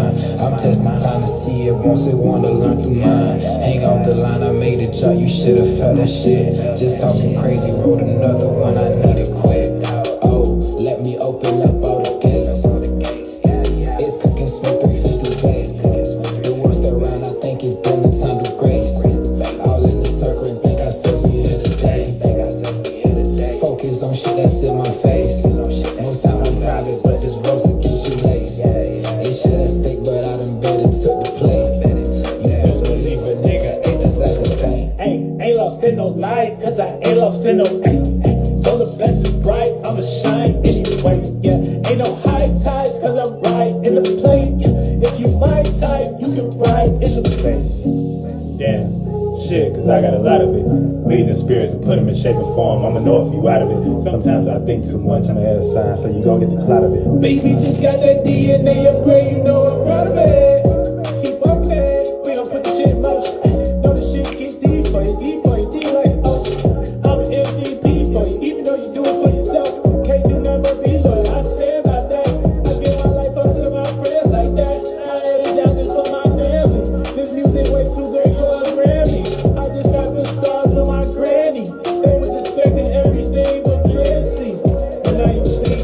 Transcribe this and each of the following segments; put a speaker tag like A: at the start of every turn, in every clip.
A: mind. I'm testing time to see it, won't say want to learn through mine. Hang off the line, I made a jump, you should've felt that shit. Just talking crazy, wrote another one, I need to quit. Oh, let me open up all the gates. It's cooking smoke 350 babe. The ones that round, I think it's done, the time to grace. All in the circle and think I says we here today. Focus on shit that's in my face. Most time I'm private, but this roast will get you laced. Ain't shit at stake, but I done bet it took the play. You best believe a nigga ain't just like the same.
B: Ain't lost in no light, cause I ain't lost in no so the best is bright, I'ma shine anyway. Yeah, ain't no high tides, cause I'm right in the plate. If you my type, you can ride in the place. Damn. Shit, cause I got a lot of it. Lead the spirits and put them in shape and form. I'ma know if you out of it. Sometimes I think too much, I'm an air sign, so you gon' get the clout of it. Baby just got that DNA upgrade, you know I'm proud of it. Keep working it, we don't put the shit in motion. Know the shit gets deep for you, deep like ocean. I'm an MVP for you, even though you do it for yourself. Can't do nothing but be loyal, I stand by that. I give my life up to my friends like that. I had it down just for my family. This music way too great for a Grammy. I just got the stars from my granny. They was expecting everything but fancy. And now you see.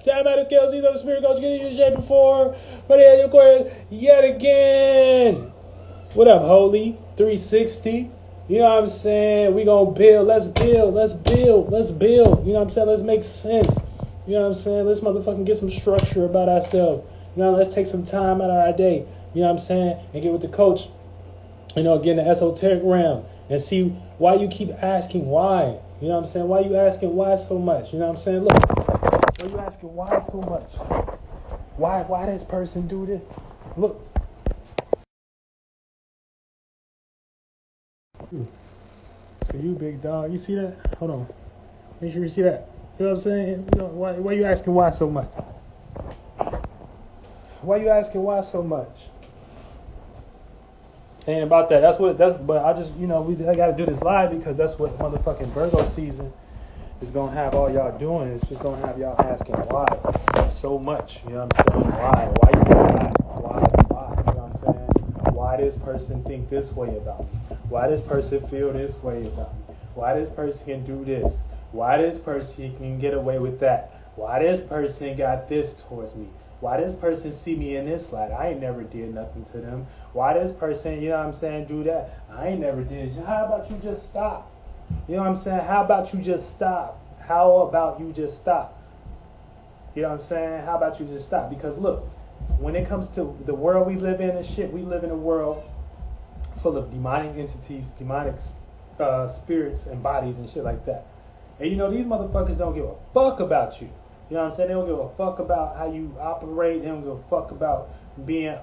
B: Time out of scale, see those spirit coach getting you shape before. But yeah, of course, yet again. What up, Holy? 360. You know what I'm saying? We gonna build. Let's build. Let's build. Let's build. You know what I'm saying? Let's make sense. You know what I'm saying? Let's motherfucking get some structure about ourselves. You know, let's take some time out of our day. You know what I'm saying? And get with the coach. You know, get in the esoteric realm and see why you keep asking why. You know what I'm saying? Why you asking why so much? You know what I'm saying? Look, why you asking why so much? Why this person do this? Look. It's for you, big dog. You see that? Hold on. Make sure you see that. You know what I'm saying? You know, why you asking why so much? Why you asking why so much? And about that, but I just, you know, I got to do this live because that's what motherfucking Virgo season is going to have all y'all doing. It's just going to have y'all asking why so much. You know what I'm saying? Why you doing that? Why? You know what I'm saying? Why this person think this way about me? Why this person feel this way about me? Why this person can do this? Why this person can get away with that? Why this person got this towards me? Why this person see me in this light? I ain't never did nothing to them. Why this person, you know what I'm saying, do that? I ain't never did. How about you just stop? You know what I'm saying? How about you just stop? How about you just stop? You know what I'm saying? How about you just stop? Because look, when it comes to the world we live in and shit, we live in a world full of demonic entities, demonic spirits and bodies and shit like that. And you know, these motherfuckers don't give a fuck about you. You know what I'm saying? They don't give a fuck about how you operate. They don't give a fuck about being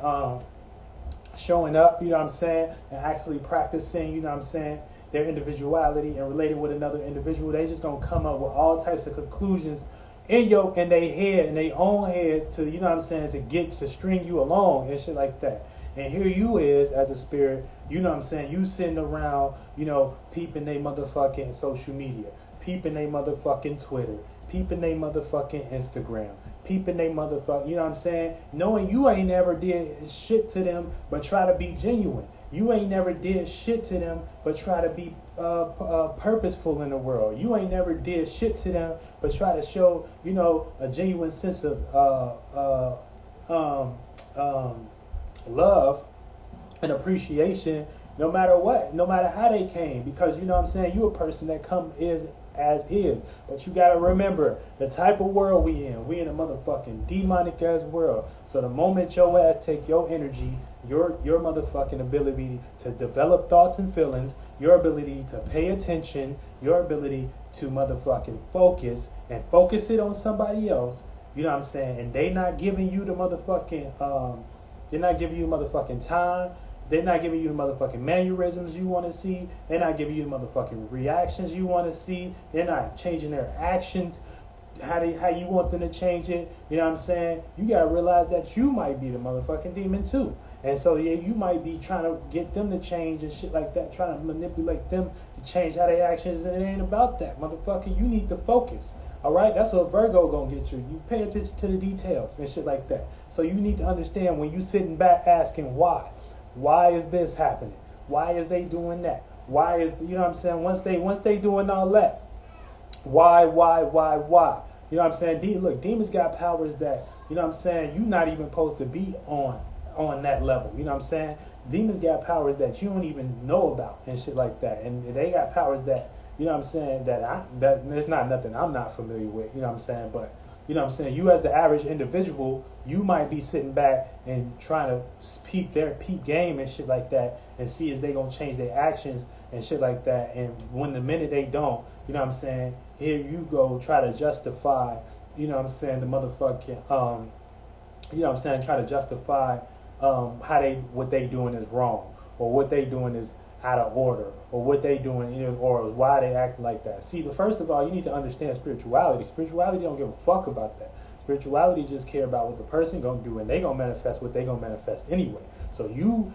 B: showing up, you know what I'm saying, and actually practicing, you know what I'm saying, their individuality and relating with another individual. They just gonna come up with all types of conclusions in their head, in their own head, to, you know what I'm saying, to string you along and shit like that. And here you is as a spirit, you know what I'm saying, you sitting around, you know, peeping they motherfucking social media, peeping they motherfucking Twitter, peeping they motherfucking Instagram, peeping they motherfucking, you know what I'm saying, knowing you ain't never did shit to them but try to be genuine. You ain't never did shit to them but try to be purposeful in the world. You ain't never did shit to them but try to show, you know, a genuine sense of love and appreciation, no matter what, no matter how they came, because, you know what I'm saying, you a person that come is as is. But you gotta remember the type of world we in a motherfucking demonic ass world. So the moment your ass take your energy, your motherfucking ability to develop thoughts and feelings, your ability to pay attention, your ability to motherfucking focus and focus it on somebody else, you know what I'm saying, and they not giving you the motherfucking they're not giving you motherfucking time. They're not giving you the motherfucking mannerisms you want to see. They're not giving you the motherfucking reactions you want to see. They're not changing their actions how you want them to change it. You know what I'm saying? You got to realize that you might be the motherfucking demon too. And so, yeah, you might be trying to get them to change and shit like that, trying to manipulate them to change how they actions, and it ain't about that, motherfucker. You need to focus. All right, that's what Virgo gonna get you. You pay attention to the details and shit like that. So you need to understand when you sitting back asking why. Why is this happening? Why is they doing that? Why is, you know what I'm saying? Once they doing all that, why? You know what I'm saying? Look, demons got powers that, you know what I'm saying, you're not even supposed to be on that level. You know what I'm saying? Demons got powers that you don't even know about and shit like that. And they got powers that, you know what I'm saying, that it's not nothing I'm not familiar with, you know what I'm saying? But, you know what I'm saying, you as the average individual, you might be sitting back and trying to peep game and shit like that and see if they gonna change their actions and shit like that. And when the minute they don't, you know what I'm saying, here you go try to justify, you know what I'm saying, the motherfucking, you know what I'm saying, try to justify what they doing is wrong, or what they doing is out of order, or what they doing, you know, or why they acting like that. See, first of all, you need to understand spirituality. Spirituality don't give a fuck about that. Spirituality just care about what the person gonna do, and they gonna manifest what they gonna manifest anyway. So you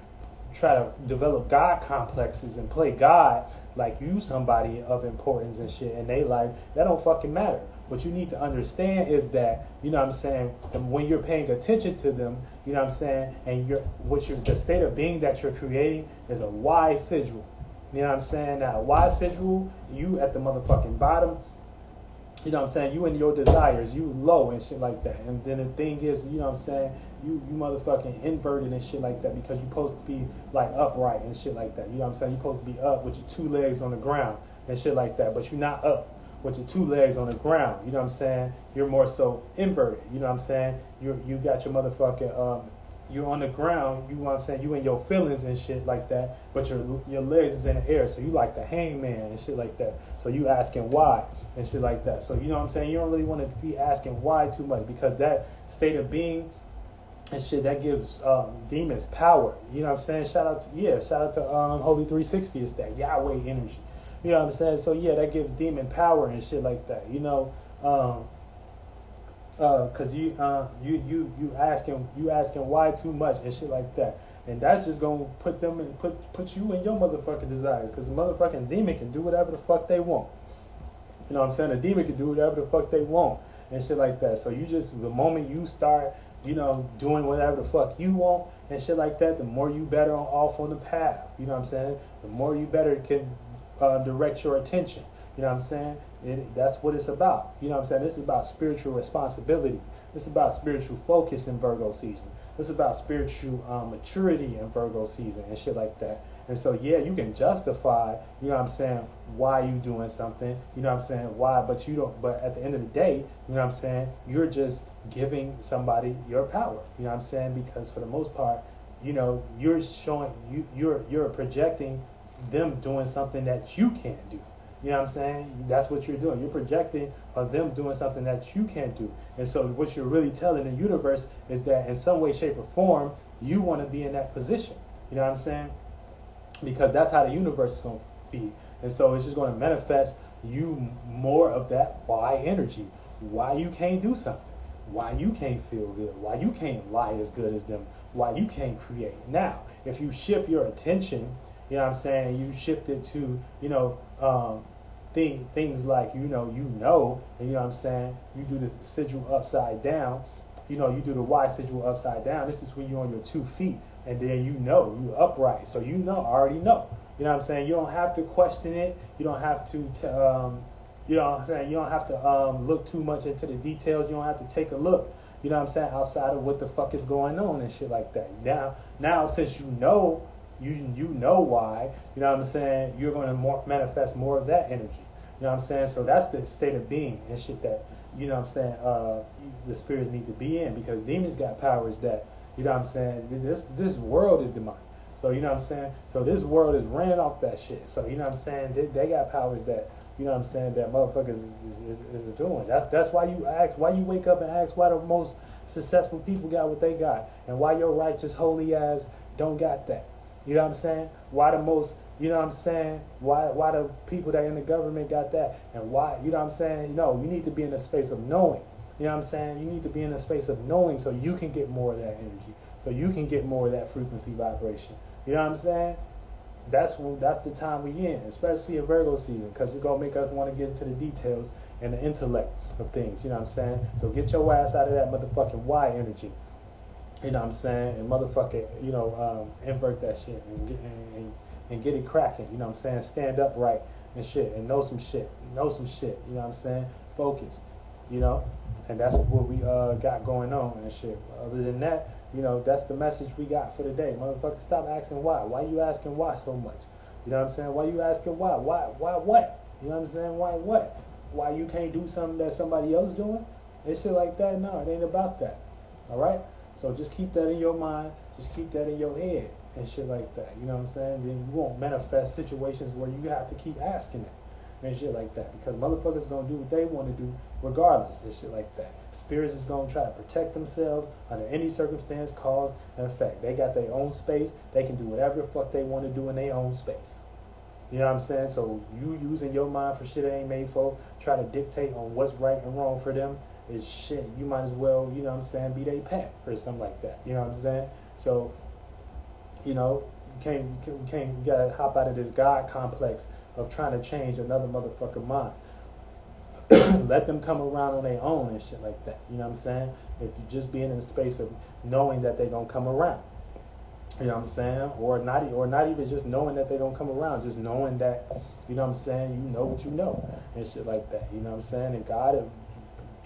B: try to develop God complexes and play God like you somebody of importance and shit in their life, that don't fucking matter. What you need to understand is that, you know what I'm saying, when you're paying attention to them, you know what I'm saying, and the state of being that you're creating is a Y sigil. You know what I'm saying? Now, Y sigil, you at the motherfucking bottom, you know what I'm saying, you and your desires, you low and shit like that. And then the thing is, you know what I'm saying, you motherfucking inverted and shit like that, because you're supposed to be like upright and shit like that. You know what I'm saying? You're supposed to be up with your two legs on the ground and shit like that, but you're not up with your two legs on the ground. You know what I'm saying? You're more so inverted. You know what I'm saying? You got your motherfucking you're on the ground, you know what I'm saying, you in your feelings and shit like that, but your legs is in the air, so you like the hangman and shit like that. So you asking why and shit like that. So you know what I'm saying, you don't really want to be asking why too much, because that state of being and shit, that gives demons power. You know what I'm saying? Shout out to Holy 360. It's that Yahweh energy. You know what I'm saying? So yeah, that gives demon power and shit like that. You know, cause you asking why too much and shit like that, and that's just gonna put you in your motherfucking desires. Cause the motherfucking demon can do whatever the fuck they want. You know what I'm saying? The demon can do whatever the fuck they want and shit like that. So the moment you start, you know, doing whatever the fuck you want and shit like that, the more you better off on the path. You know what I'm saying? The more you better can direct your attention. You know what I'm saying? That's what it's about. You know what I'm saying? This is about spiritual responsibility. This is about spiritual focus in Virgo season. This is about spiritual maturity in Virgo season and shit like that. And so, yeah, you can justify, you know what I'm saying, why you doing something, you know what I'm saying, why, but you don't, but at the end of the day, you know what I'm saying, you're just giving somebody your power, you know what I'm saying, because for the most part, you know, you're showing, you're projecting them doing something that you can't do. You know what I'm saying? That's what you're doing. You're projecting them doing something that you can't do. And so what you're really telling the universe is that in some way, shape, or form, you want to be in that position. You know what I'm saying? Because that's how the universe is going to feed. And so it's just going to manifest you more of that why energy. Why you can't do something. Why you can't feel good. Why you can't lie as good as them. Why you can't create. Now, if you shift your attention, you know what I'm saying, you shift it to, you know, things like, you know, and you know what I'm saying, you do the sigil upside down, you know, you do the Y sigil upside down. This is when you're on your 2 feet, and then you're upright. So already know. You know what I'm saying? You don't have to question it. You don't have to, you know what I'm saying? You don't have to look too much into the details. You don't have to take a look, you know what I'm saying, outside of what the fuck is going on and shit like that. Now since you know why, you know what I'm saying, you're going to manifest more of that energy. You know what I'm saying? So that's the state of being and shit that, you know what I'm saying, the spirits need to be in, because demons got powers that, you know what I'm saying, this world is demonic. So, you know what I'm saying? So this world is ran off that shit. So, you know what I'm saying, they got powers that, you know what I'm saying, that motherfuckers is doing. That's why you wake up and ask why the most successful people got what they got, and why your righteous holy ass don't got that. You know what I'm saying? Why the most, you know what I'm saying? Why the people that in the government got that? And why, you know what I'm saying? No, you need to be in a space of knowing. You know what I'm saying? You need to be in a space of knowing so you can get more of that energy. So you can get more of that frequency vibration. You know what I'm saying? that's the time we in, especially in Virgo season, because it's gonna make us want to get into the details and the intellect of things. You know what I'm saying? So get your ass out of that motherfucking Y energy. You know what I'm saying? And motherfucking, invert that shit and get it cracking. You know what I'm saying? Stand up right and shit and know some shit. Know some shit. You know what I'm saying? Focus. You know? And that's what we got going on and shit. Other than that, that's the message we got for the day. Motherfucker, stop asking why. Why you asking why so much? You know what I'm saying? Why you asking why? Why what? You know what I'm saying? Why what? Why you can't do something that somebody else doing? And shit like that? No, it ain't about that. All right? So just keep that in your mind. Just keep that in your head and shit like that. You know what I'm saying? Then you won't manifest situations where you have to keep asking it and shit like that. Because motherfuckers gonna do what they want to do regardless and shit like that. Spirits is gonna try to protect themselves under any circumstance, cause, and effect. They got their own space. They can do whatever the fuck they want to do in their own space. You know what I'm saying? So you using your mind for shit that ain't made for, try to dictate on what's right and wrong for them is shit. You might as well, you know what I'm saying, be they pet or something like that. You know what I'm saying? So, you gotta hop out of this God complex of trying to change another motherfucker mind. Let them come around on their own and shit like that. You know what I'm saying? If you just being in the space of knowing that they're gonna come around. You know what I'm saying? Or not even just knowing that they're gonna come around, just knowing that, you know what I'm saying, you know what you know and shit like that. You know what I'm saying? And God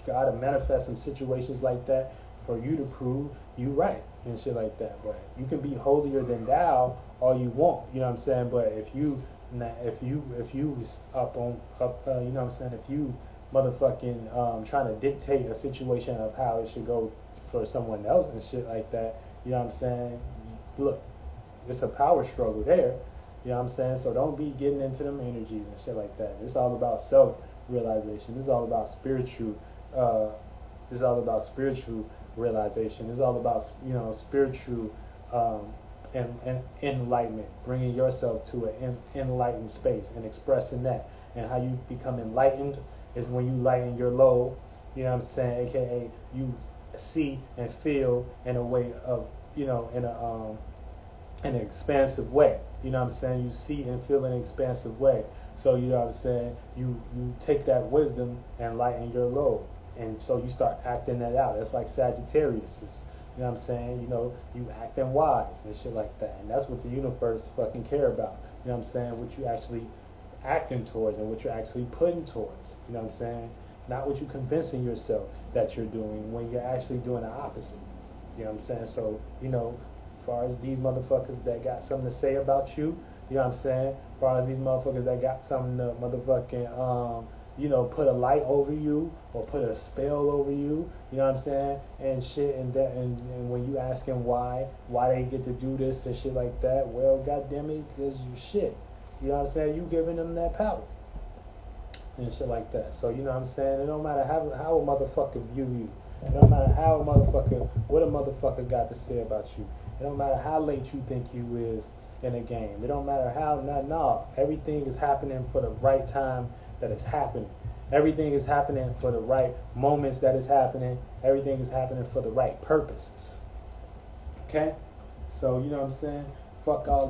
B: to manifest some situations like that for you to prove you right and shit like that. But you can be holier than thou all you want, you know what I'm saying? But if you you know what I'm saying, if you motherfucking trying to dictate a situation of how it should go for someone else and shit like that, you know what I'm saying? Look, it's a power struggle there, you know what I'm saying? So don't be getting into them energies and shit like that. It's all about self-realization. This is all about spiritual realization. This is all about, spiritual and enlightenment, bringing yourself to an enlightened space and expressing that. And how you become enlightened is when you lighten your load, you know what I'm saying, aka you see and feel in a way of, in an expansive way. You know what I'm saying? You see and feel in an expansive way. So you know what I'm saying? You take that wisdom and lighten your load. And so you start acting that out. It's like Sagittarius. You know what I'm saying? You acting wise and shit like that. And that's what the universe fucking care about. You know what I'm saying? What you actually acting towards and what you're actually putting towards. You know what I'm saying? Not what you convincing yourself that you're doing when you're actually doing the opposite. You know what I'm saying? So, as far as these motherfuckers that got something to say about you, you know what I'm saying? As far as these motherfuckers that got something to motherfucking, put a light over you or put a spell over you, you know what I'm saying? And shit, and when you asking why they get to do this and shit like that, well, goddamn it, because you shit. You know what I'm saying? You giving them that power and shit like that. So, you know what I'm saying? It don't matter how a motherfucker view you. It don't matter what a motherfucker got to say about you. It don't matter how late you think you is in a game. It don't matter how, everything is happening for the right time that it's happening. Everything is happening for the right moments that it's happening. Everything is happening for the right purposes. Okay? So, you know what I'm saying? Fuck all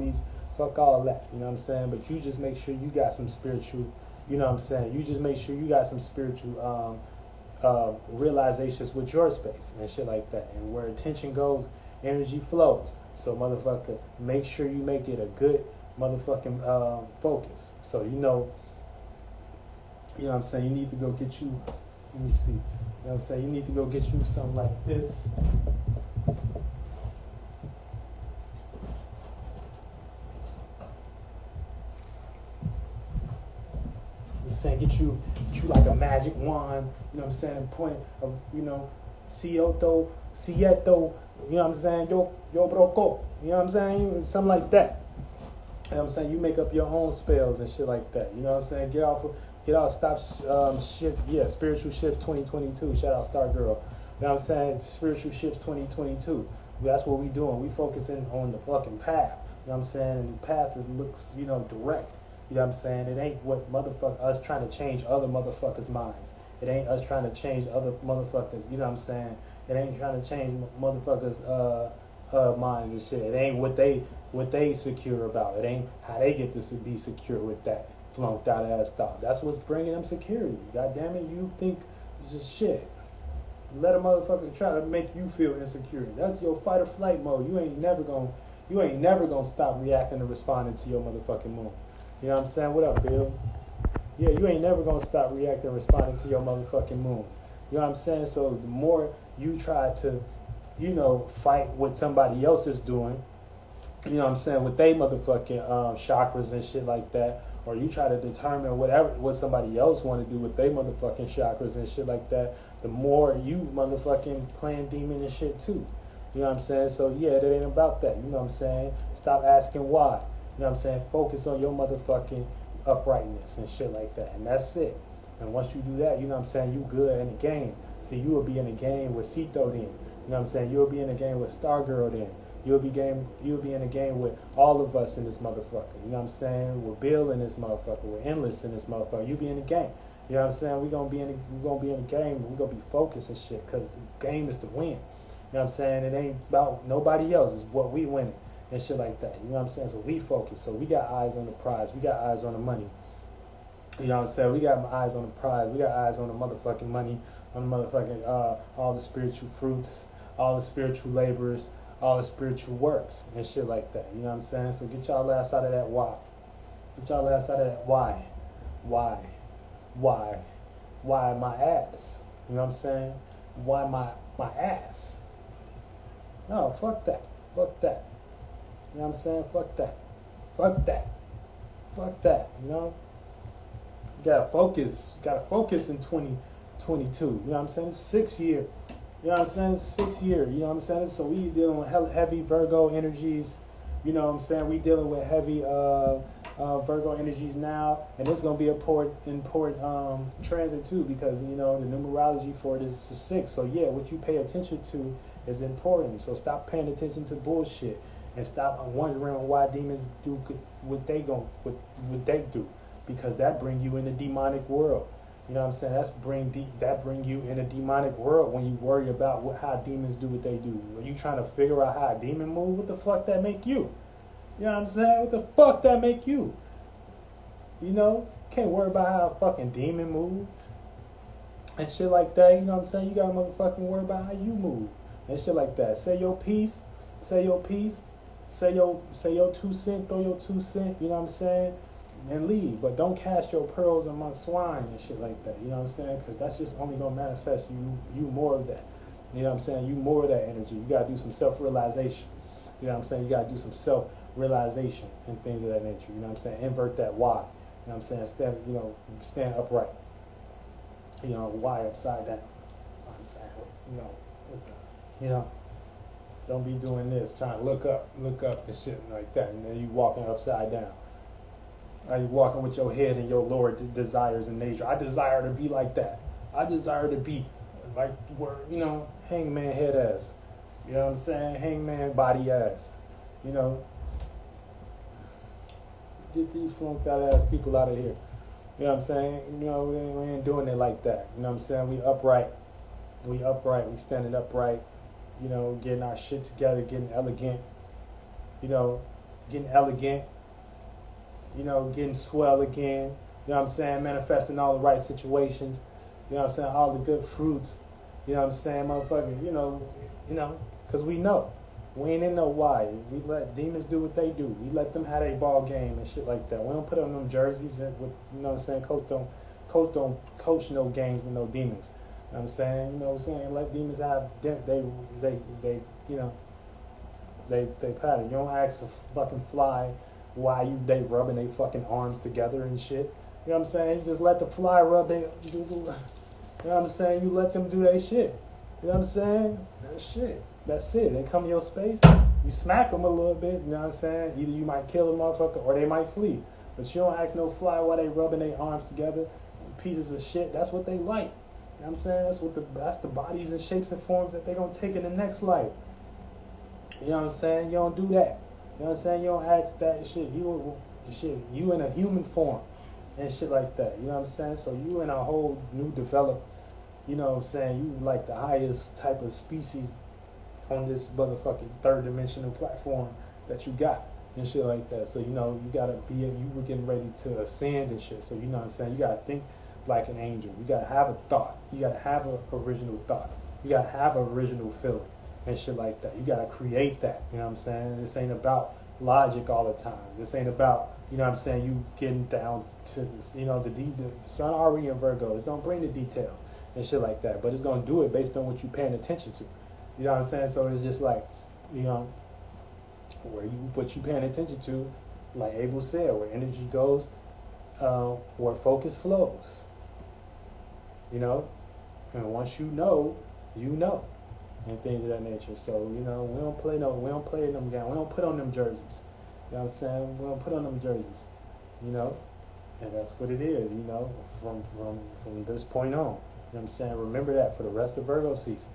B: that, you know what I'm saying? But you just make sure you got some spiritual, you know what I'm saying? You just make sure you got some spiritual realizations with your space and shit like that. And where attention goes, energy flows. So, motherfucker, make sure you make it a good motherfucking focus. So, you know what I'm saying? You need to go get you, let me see. You know what I'm saying? You need to go get you something like this. Saying get you like a magic wand, you know what I'm saying, point of, Cieto, you know what I'm saying, yo broco, you know what I'm saying, something like that. You know what I'm saying, you make up your own spells and shit like that, you know what I'm saying, get out, stop shit, spiritual shift 2022, shout out Star Girl, you know what I'm saying, spiritual shift 2022, that's what we doing, we focusing on the fucking path, you know what I'm saying, and the path that looks, direct. You know what I'm saying? It ain't us trying to change other motherfuckers' minds. It ain't us trying to change other motherfuckers, you know what I'm saying? It ain't trying to change motherfuckers' minds and shit. It ain't what they secure about. It ain't how they get to be secure with that flunked out ass thought. That's what's bringing them security. God damn it, you think just shit. Let a motherfucker try to make you feel insecure. That's your fight or flight mode. You ain't never gonna stop reacting and responding to your motherfucking moon. You know what I'm saying? What up, Bill? Yeah, you ain't never gonna stop reacting and responding to your motherfucking moon. You know what I'm saying? So the more you try to, fight what somebody else is doing, you know what I'm saying, with they motherfucking chakras and shit like that, or you try to determine what somebody else want to do with they motherfucking chakras and shit like that, the more you motherfucking playing demon and shit too. You know what I'm saying? So yeah, that ain't about that. You know what I'm saying? Stop asking why. You know what I'm saying? Focus on your motherfucking uprightness and shit like that. And that's it. And once you do that, you know what I'm saying, you good in the game. See, you will be in the game with Sito then. You know what I'm saying? You'll be in the game with Stargirl then. You'll be in the game with all of us in this motherfucker. You know what I'm saying? With Bill in this motherfucker. With Endless in this motherfucker. You'll be in the game. You know what I'm saying? We're gonna be in the game. We're gonna be focused and shit, because the game is to win. You know what I'm saying? It ain't about nobody else. It's what we winning and shit like that. You know what I'm saying? So we focus. So we got eyes on the prize. We got eyes on the money. You know what I'm saying? We got eyes on the prize. We got eyes on the motherfucking money, on the motherfucking all the spiritual fruits, all the spiritual labors, all the spiritual works and shit like that. You know what I'm saying? So get y'all ass out of that why. Get y'all ass out of that why. Why my ass? You know what I'm saying? Why my ass? No, fuck that. Fuck that. You know what I'm saying? Fuck that. Fuck that. Fuck that. You know? You gotta focus. You gotta focus in 2022. You know what I'm saying? It's 6 year. You know what I'm saying? It's 6 year. You know what I'm saying? So we dealing with heavy Virgo energies. You know what I'm saying? We dealing with heavy Virgo energies now, and it's gonna be important transit too, because the numerology for it is a 6. So yeah, what you pay attention to is important. So stop paying attention to bullshit and stop wondering why demons do what they do, because that bring you in the demonic world. You know what I'm saying? That bring you in a demonic world when you worry about how demons do what they do. Are you trying to figure out how a demon move? What the fuck that make you? You know what I'm saying? What the fuck that make you? Can't worry about how a fucking demon move and shit like that. You know what I'm saying? You gotta motherfucking worry about how you move and shit like that. Say your piece. Say your piece. Say your 2 cents. Throw your 2 cents. You know what I'm saying? And leave. But don't cast your pearls among swine and shit like that. You know what I'm saying? Because that's just only gonna manifest you more of that. You know what I'm saying? You more of that energy. You gotta do some self-realization. You know what I'm saying? You gotta do some self-realization and things of that nature. You know what I'm saying? Invert that why. You know what I'm saying? Stand upright. Why upside down. I'm saying, don't be doing this, trying to look up and shit like that, and then you walking upside down. Are you walking with your head and your lower desires in nature? I desire to be like that. I desire to be like where, hangman head ass. You know what I'm saying? Hangman body ass. Get these flunked out ass people out of here. You know what I'm saying? We ain't doing it like that. You know what I'm saying? We upright. We standing upright. Getting our shit together, getting elegant. Getting swell again. You know what I'm saying? Manifesting all the right situations. You know what I'm saying? All the good fruits. You know what I'm saying? Motherfucker, because we know. We ain't in no why. We let demons do what they do. We let them have a ball game and shit like that. We don't put on them jerseys and with, coach don't coach no games with no demons. You know what I'm saying? Let demons have they pattern. You don't ask a fucking fly why they rubbing their fucking arms together and shit. You know what I'm saying? You just let the fly rub they do. You know what I'm saying? You let them do their shit. You know what I'm saying? That's it. They come in your space, you smack them a little bit, you know what I'm saying? Either you might kill a motherfucker or they might flee. But you don't ask no fly why they rubbing their arms together, pieces of shit. That's what they like. You know what I'm saying? That's the bodies and shapes and forms that they gonna take in the next life. You know what I'm saying? You don't do that. You know what I'm saying? You don't ask that shit. You in a human form and shit like that. You know what I'm saying? So you in a whole new developed, you know what I'm saying? You like the highest type of species on this motherfucking third dimensional platform that you got and shit like that. So, you know, you gotta be, you were getting ready to ascend and shit. So, you know what I'm saying? You gotta think like an angel. You gotta have a thought. You gotta have an original thought. You gotta have an original feeling and shit like that. You gotta create that. You know what I'm saying? This ain't about logic all the time. This ain't about, you know what I'm saying, you getting down to this, you know, the sun already in Virgo. It's gonna bring the details and shit like that, but it's gonna do it based on what you're paying attention to. You know what I'm saying? So it's just like, you know, what you paying attention to, like Abel said, where energy goes, where focus flows. You know, and once you know, and things of that nature. So, you know, we don't play in them games. We don't put on them jerseys. You know what I'm saying? We don't put on them jerseys. You know, and that's what it is. You know, from this point on. You know what I'm saying? Remember that for the rest of Virgo season.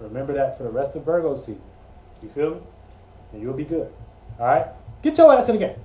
B: Remember that for the rest of Virgo season. You feel me? And you'll be good. All right? Get your ass in the game.